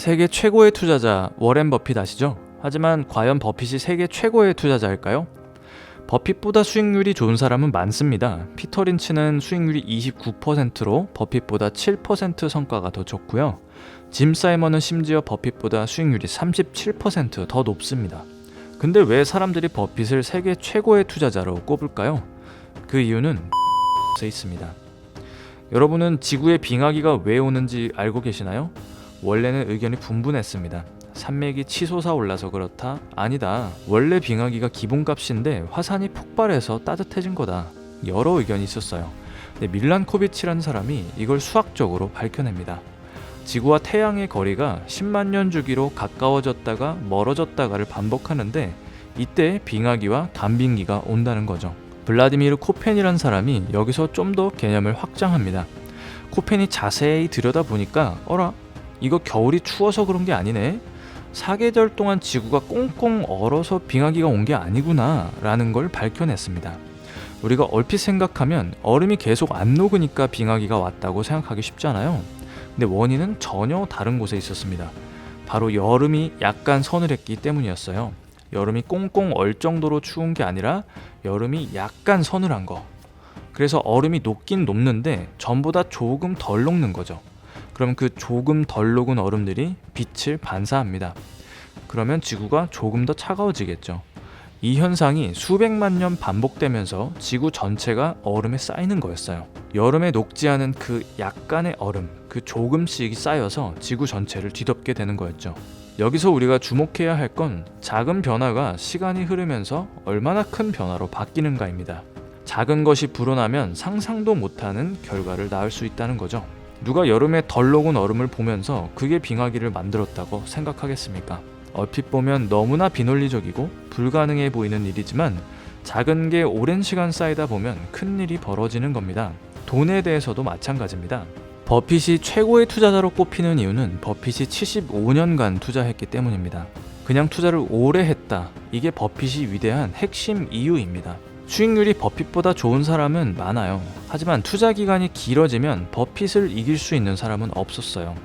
세계 최고의 투자자 워렌 버핏 아시죠? 하지만 과연 버핏이 세계 최고의 투자자일까요? 버핏보다 수익률이 좋은 사람은 많습니다. 피터 린치는 수익률이 29%로 버핏보다 7% 성과가 더 좋고요. 짐 사이먼은 심지어 버핏보다 수익률이 37% 더 높습니다. 근데 왜 사람들이 버핏을 세계 최고의 투자자로 꼽을까요? 그 이유는 에 있습니다. 여러분은 지구에 빙하기가 왜 오는지 알고 계시나요? 원래는 의견이 분분했습니다. 산맥이 치솟아 올라서 그렇다? 아니다. 원래 빙하기가 기본값인데 화산이 폭발해서 따뜻해진 거다. 여러 의견이 있었어요. 근데 밀란코비치라는 사람이 이걸 수학적으로 밝혀냅니다. 지구와 태양의 거리가 10만 년 주기로 가까워졌다가 멀어졌다가를 반복하는데 이때 빙하기와 간빙기가 온다는 거죠. 블라디미르 코펜이라는 사람이 여기서 좀 더 개념을 확장합니다. 코펜이 자세히 들여다보니까 어라? 이거 겨울이 추워서 그런 게 아니네? 사계절 동안 지구가 꽁꽁 얼어서 빙하기가 온 게 아니구나 라는 걸 밝혀냈습니다. 우리가 얼핏 생각하면 얼음이 계속 안 녹으니까 빙하기가 왔다고 생각하기 쉽잖아요. 근데 원인은 전혀 다른 곳에 있었습니다. 바로 여름이 약간 서늘했기 때문이었어요. 여름이 꽁꽁 얼 정도로 추운 게 아니라 여름이 약간 서늘한 거. 그래서 얼음이 녹긴 녹는데 전보다 조금 덜 녹는 거죠. 그럼 그 조금 덜 녹은 얼음들이 빛을 반사합니다. 그러면 지구가 조금 더 차가워지겠죠. 이 현상이 수백만 년 반복되면서 지구 전체가 얼음에 쌓이는 거였어요. 여름에 녹지 않은 그 약간의 얼음, 그 조금씩이 쌓여서 지구 전체를 뒤덮게 되는 거였죠. 여기서 우리가 주목해야 할 건 작은 변화가 시간이 흐르면서 얼마나 큰 변화로 바뀌는가입니다. 작은 것이 불어나면 상상도 못하는 결과를 낳을 수 있다는 거죠. 누가 여름에 덜 녹은 얼음을 보면서 그게 빙하기를 만들었다고 생각하겠습니까? 얼핏 보면 너무나 비논리적이고 불가능해 보이는 일이지만 작은 게 오랜 시간 쌓이다 보면 큰 일이 벌어지는 겁니다. 돈에 대해서도 마찬가지입니다. 버핏이 최고의 투자자로 꼽히는 이유는 버핏이 75년간 투자했기 때문입니다. 그냥 투자를 오래 했다. 이게 버핏이 위대한 핵심 이유입니다. 수익률이 버핏보다 좋은 사람은 많아요. 하지만 투자 기간이 길어지면 버핏을 이길 수 있는 사람은 없었어요.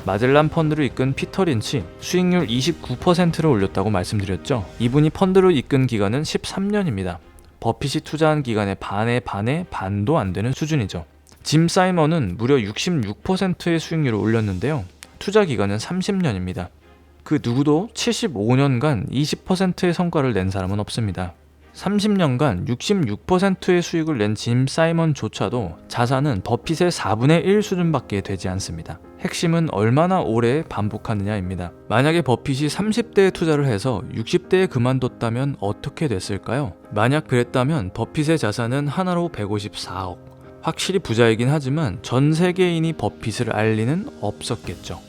마젤란 펀드를 이끈 피터 린치 수익률 29%를 올렸다고 말씀드렸죠. 이분이 펀드를 이끈 기간은 13년입니다. 버핏이 투자한 기간의 반의 반도 안 되는 수준이죠. 짐 사이먼은 무려 66%의 수익률을 올렸는데요. 투자 기간은 30년입니다. 그 누구도 75년간 20%의 성과를 낸 사람은 없습니다. 30년간 66%의 수익을 낸 짐 사이먼조차도 자산은 버핏의 4분의 1 수준밖에 되지 않습니다. 핵심은 얼마나 오래 반복하느냐입니다. 만약에 버핏이 30대에 투자를 해서 60대에 그만뒀다면 어떻게 됐을까요? 만약 그랬다면 버핏의 자산은 하나로 154억. 확실히 부자이긴 하지만 전 세계인이 버핏을 알 리는 없었겠죠.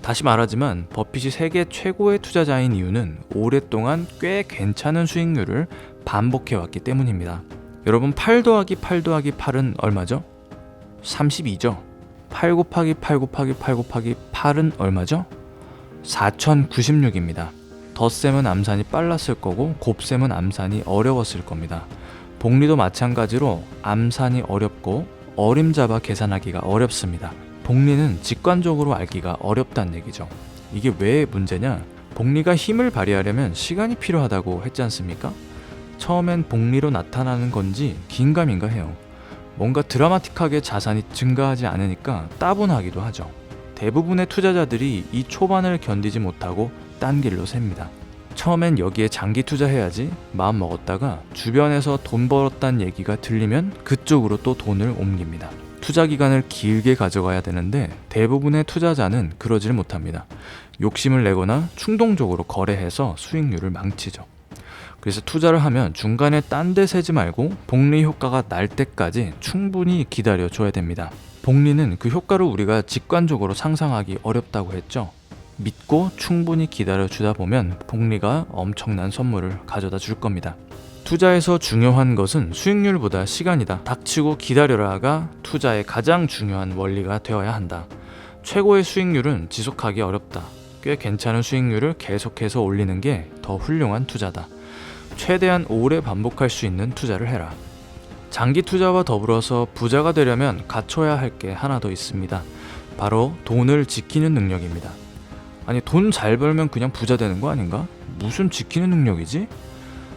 다시 말하지만 버핏이 세계 최고의 투자자인 이유는 오랫동안 꽤 괜찮은 수익률을 반복해왔기 때문입니다. 여러분 8 더하기 8 더하기 8은 얼마죠? 32죠. 8 곱하기 8 곱하기 8 곱하기 8은 얼마죠? 4096입니다. 덧셈은 암산이 빨랐을 거고 곱셈은 암산이 어려웠을 겁니다. 복리도 마찬가지로 암산이 어렵고 어림잡아 계산하기가 어렵습니다. 복리는 직관적으로 알기가 어렵다는 얘기죠. 이게 왜 문제냐? 복리가 힘을 발휘하려면 시간이 필요하다고 했지 않습니까? 처음엔 복리로 나타나는 건지 긴가민가 해요. 뭔가 드라마틱하게 자산이 증가하지 않으니까 따분하기도 하죠. 대부분의 투자자들이 이 초반을 견디지 못하고 딴 길로 셉니다. 처음엔 여기에 장기 투자해야지 마음 먹었다가 주변에서 돈 벌었다는 얘기가 들리면 그쪽으로 또 돈을 옮깁니다. 투자 기간을 길게 가져가야 되는데 대부분의 투자자는 그러질 못합니다. 욕심을 내거나 충동적으로 거래해서 수익률을 망치죠. 그래서 투자를 하면 중간에 딴 데 세지 말고 복리 효과가 날 때까지 충분히 기다려줘야 됩니다. 복리는 그 효과를 우리가 직관적으로 상상하기 어렵다고 했죠. 믿고 충분히 기다려주다 보면 복리가 엄청난 선물을 가져다 줄 겁니다. 투자에서 중요한 것은 수익률보다 시간이다. 닥치고 기다려라가 투자의 가장 중요한 원리가 되어야 한다. 최고의 수익률은 지속하기 어렵다. 꽤 괜찮은 수익률을 계속해서 올리는 게 더 훌륭한 투자다. 최대한 오래 반복할 수 있는 투자를 해라. 장기 투자와 더불어서 부자가 되려면 갖춰야 할 게 하나 더 있습니다. 바로 돈을 지키는 능력입니다. 아니 돈 잘 벌면 그냥 부자 되는 거 아닌가? 무슨 지키는 능력이지?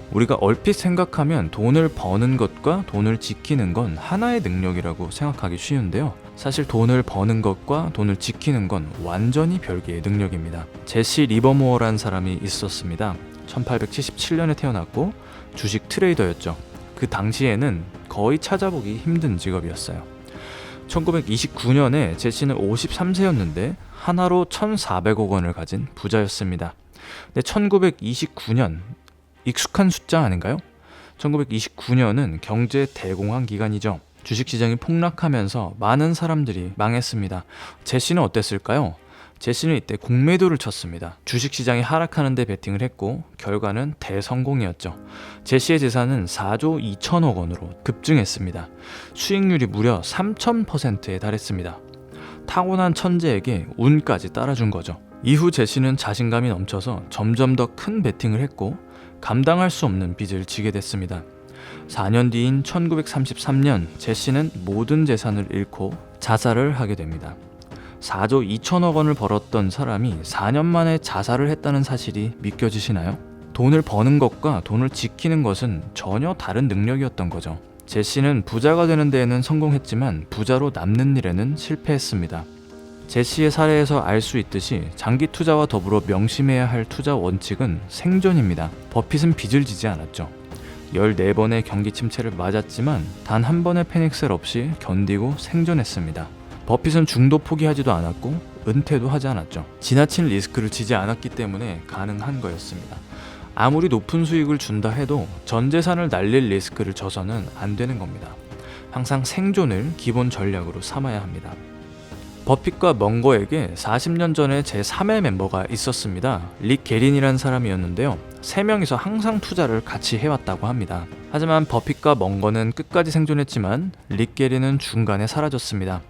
우리가 얼핏 생각하면 돈을 버는 것과 돈을 지키는 건 하나의 능력이라고 생각하기 쉬운데요. 사실 돈을 버는 것과 돈을 지키는 건 완전히 별개의 능력입니다. 제시 리버모어라는 사람이 있었습니다. 1877년에 태어났고 주식 트레이더였죠. 그 당시에는 거의 찾아보기 힘든 직업이었어요. 1929년에 제시는 53세였는데 하나로 1,400억 원을 가진 부자였습니다. 근데 1929년 익숙한 숫자 아닌가요? 1929년은 경제 대공황 기간이죠. 주식시장이 폭락하면서 많은 사람들이 망했습니다. 제시는 어땠을까요? 제시는 이때 공매도를 쳤습니다. 주식시장이 하락하는 데 베팅을 했고 결과는 대성공이었죠. 제시의 재산은 4조 2천억 원으로 급증했습니다. 수익률이 무려 3000%에 달했습니다. 타고난 천재에게 운까지 따라준 거죠. 이후 제시는 자신감이 넘쳐서 점점 더 큰 베팅을 했고 감당할 수 없는 빚을 지게 됐습니다. 4년 뒤인 1933년 제시는 모든 재산을 잃고 자살을 하게 됩니다. 4조 2천억 원을 벌었던 사람이 4년 만에 자살을 했다는 사실이 믿겨지시나요? 돈을 버는 것과 돈을 지키는 것은 전혀 다른 능력이었던 거죠. 제시는 부자가 되는 데에는 성공했지만 부자로 남는 일에는 실패했습니다. 제시의 사례에서 알 수 있듯이 장기 투자와 더불어 명심해야 할 투자 원칙은 생존입니다. 버핏은 빚을 지지 않았죠. 14번의 경기 침체를 맞았지만 단 한 번의 패닉셀 없이 견디고 생존했습니다. 버핏은 중도 포기하지도 않았고 은퇴도 하지 않았죠. 지나친 리스크를 지지 않았기 때문에 가능한 거였습니다. 아무리 높은 수익을 준다 해도 전 재산을 날릴 리스크를 져서는 안 되는 겁니다. 항상 생존을 기본 전략으로 삼아야 합니다. 버핏과 멍거에게 40년 전에 제3의 멤버가 있었습니다. 릭 게린이라는 사람이었는데요. 3명이서 항상 투자를 같이 해왔다고 합니다. 하지만 버핏과 멍거는 끝까지 생존했지만 릭 게린은 중간에 사라졌습니다.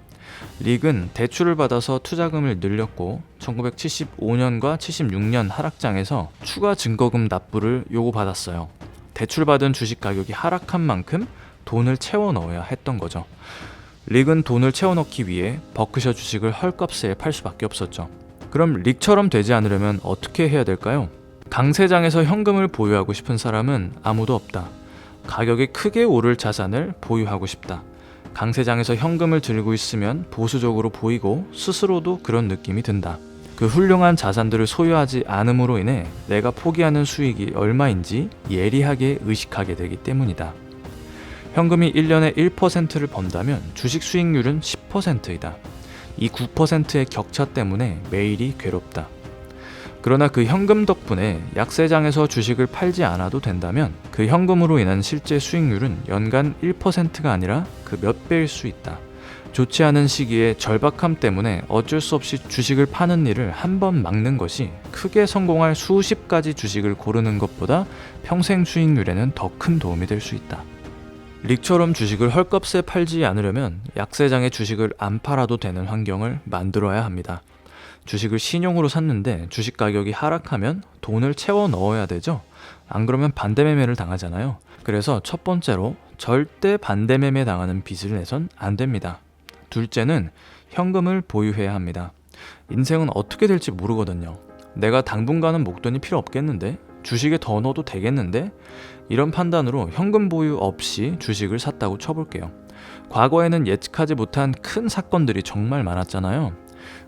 릭은 대출을 받아서 투자금을 늘렸고 1975년과 76년 하락장에서 추가 증거금 납부를 요구받았어요. 대출받은 주식 가격이 하락한 만큼 돈을 채워 넣어야 했던 거죠. 릭은 돈을 채워넣기 위해 버크셔 주식을 헐값에 팔 수밖에 없었죠. 그럼 릭처럼 되지 않으려면 어떻게 해야 될까요? 강세장에서 현금을 보유하고 싶은 사람은 아무도 없다. 가격이 크게 오를 자산을 보유하고 싶다. 강세장에서 현금을 들고 있으면 보수적으로 보이고 스스로도 그런 느낌이 든다. 그 훌륭한 자산들을 소유하지 않음으로 인해 내가 포기하는 수익이 얼마인지 예리하게 의식하게 되기 때문이다. 현금이 1년에 1%를 번다면 주식 수익률은 10%이다. 이 9%의 격차 때문에 매일이 괴롭다. 그러나 그 현금 덕분에 약세장에서 주식을 팔지 않아도 된다면 그 현금으로 인한 실제 수익률은 연간 1%가 아니라 그 몇 배일 수 있다. 좋지 않은 시기에 절박함 때문에 어쩔 수 없이 주식을 파는 일을 한 번 막는 것이 크게 성공할 수십 가지 주식을 고르는 것보다 평생 수익률에는 더 큰 도움이 될 수 있다. 릭처럼 주식을 헐값에 팔지 않으려면 약세장에 주식을 안 팔아도 되는 환경을 만들어야 합니다. 주식을 신용으로 샀는데 주식 가격이 하락하면 돈을 채워 넣어야 되죠. 안 그러면 반대매매를 당하잖아요. 그래서 첫 번째로 절대 반대매매 당하는 빚을 내선 안 됩니다. 둘째는 현금을 보유해야 합니다. 인생은 어떻게 될지 모르거든요. 내가 당분간은 목돈이 필요 없겠는데? 주식에 더 넣어도 되겠는데? 이런 판단으로 현금 보유 없이 주식을 샀다고 쳐볼게요. 과거에는 예측하지 못한 큰 사건들이 정말 많았잖아요.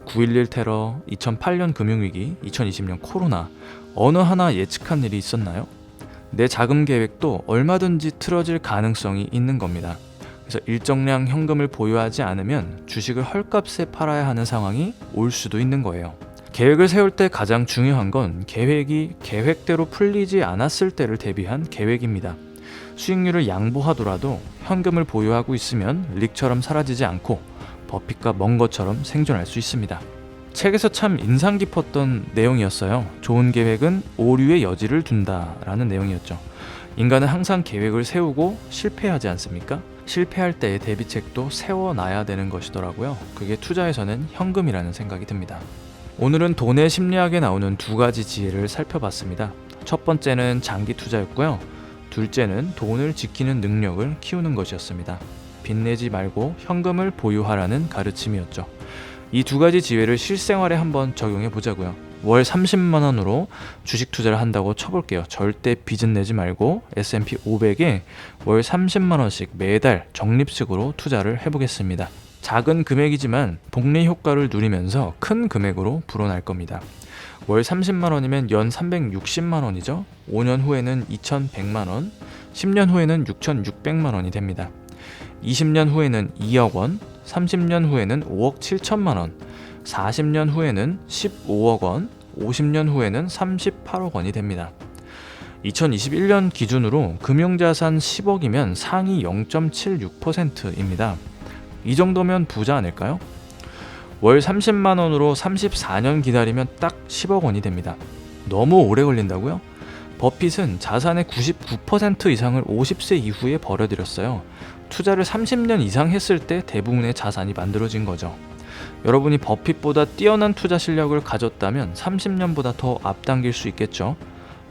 9.11 테러, 2008년 금융위기, 2020년 코로나, 어느 하나 예측한 일이 있었나요? 내 자금 계획도 얼마든지 틀어질 가능성이 있는 겁니다. 그래서 일정량 현금을 보유하지 않으면 주식을 헐값에 팔아야 하는 상황이 올 수도 있는 거예요. 계획을 세울 때 가장 중요한 건 계획이 계획대로 풀리지 않았을 때를 대비한 계획입니다. 수익률을 양보하더라도 현금을 보유하고 있으면 릭처럼 사라지지 않고 버핏과 멍거처럼 생존할 수 있습니다. 책에서 참 인상 깊었던 내용이었어요. 좋은 계획은 오류의 여지를 둔다라는 내용이었죠. 인간은 항상 계획을 세우고 실패하지 않습니까? 실패할 때의 대비책도 세워놔야 되는 것이더라고요. 그게 투자에서는 현금이라는 생각이 듭니다. 오늘은 돈의 심리학에 나오는 두 가지 지혜를 살펴봤습니다. 첫 번째는 장기 투자였고요. 둘째는 돈을 지키는 능력을 키우는 것이었습니다. 빚내지 말고 현금을 보유하라는 가르침이었죠. 이 두 가지 지혜를 실생활에 한번 적용해 보자고요. 월 30만 원으로 주식 투자를 한다고 쳐볼게요. 절대 빚은 내지 말고 S&P 500에 월 30만 원씩 매달 적립식으로 투자를 해보겠습니다. 작은 금액이지만 복리 효과를 누리면서 큰 금액으로 불어날 겁니다. 월 30만 원이면 연 360만 원이죠. 5년 후에는 2100만 원, 10년 후에는 6600만 원이 됩니다. 20년 후에는 2억 원, 30년 후에는 5억 7천만 원, 40년 후에는 15억 원, 50년 후에는 38억 원이 됩니다. 2021년 기준으로 금융자산 10억이면 상위 0.76%입니다. 이 정도면 부자 아닐까요? 월 30만 원으로 34년 기다리면 딱 10억 원이 됩니다. 너무 오래 걸린다고요? 버핏은 자산의 99% 이상을 50세 이후에 벌어들였어요. 투자를 30년 이상 했을 때 대부분의 자산이 만들어진 거죠. 여러분이 버핏보다 뛰어난 투자 실력을 가졌다면 30년보다 더 앞당길 수 있겠죠.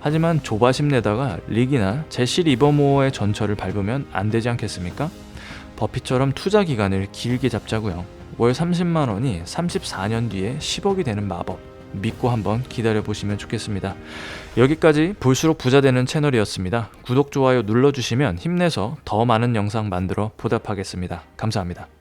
하지만 조바심 내다가 릭이나 제시 리버모어의 전철을 밟으면 안 되지 않겠습니까? 버핏처럼 투자 기간을 길게 잡자고요. 월 30만 원이 34년 뒤에 10억이 되는 마법 믿고 한번 기다려보시면 좋겠습니다. 여기까지 볼수록 부자 되는 채널이었습니다. 구독, 좋아요 눌러주시면 힘내서 더 많은 영상 만들어 보답하겠습니다. 감사합니다.